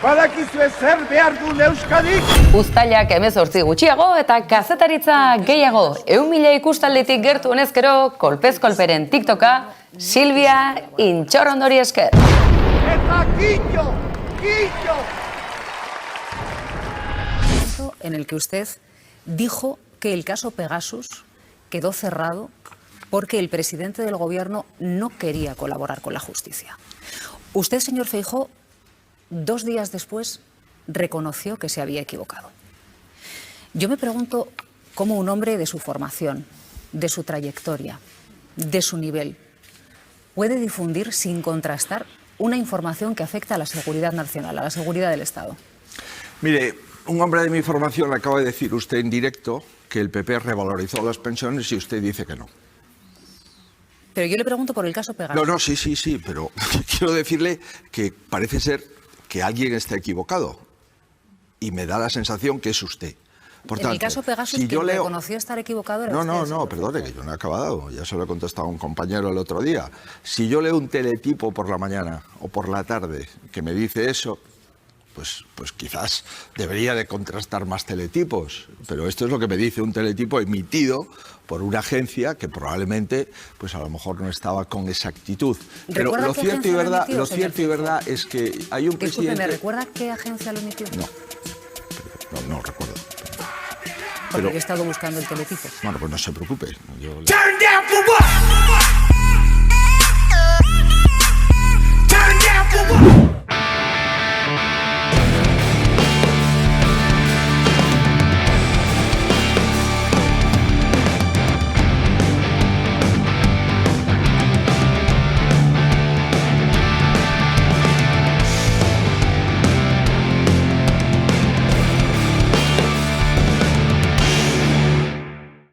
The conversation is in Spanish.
Badakizue zer behar du Euskadik? Uztailak 18 gutxiago eta kazetaritza gehiago. 100.000 ikustalditik gertu honezkero, kolpez kolperen TikToka, Silvia Intxorrondori esker. Eta Quillo! En el que usted dijo que el caso Pegasus quedó cerrado porque el presidente del gobierno no quería colaborar con la justicia. Usted, señor Feijóo, 2 días después reconoció que se había equivocado. Yo me pregunto cómo un hombre de su formación, de su trayectoria, de su nivel, puede difundir sin contrastar una información que afecta a la seguridad nacional, a la seguridad del Estado. Mire, un hombre de mi formación le acaba de decir usted en directo que el PP revalorizó las pensiones y usted dice que no. Pero yo le pregunto por el caso Pegasus. No, sí, pero quiero decirle que parece ser que alguien está equivocado y me da la sensación que es usted. Por en tanto, el caso Pegasus, si quien reconoció estar equivocado era usted. No, perdone, que yo no he acabado. Ya se lo he contestado a un compañero el otro día. Si yo leo un teletipo por la mañana o por la tarde que me dice eso, pues quizás debería de contrastar más teletipos. Pero esto es lo que me dice un teletipo emitido por una agencia que probablemente, pues a lo mejor no estaba con exactitud. Pero lo cierto y verdad es que hay un presidente... Disculpe, ¿me recuerda qué agencia lo emitió? No recuerdo. Porque yo he estado buscando el teletipo. Bueno, pues no se preocupe. Turn down for what? Turn down for what?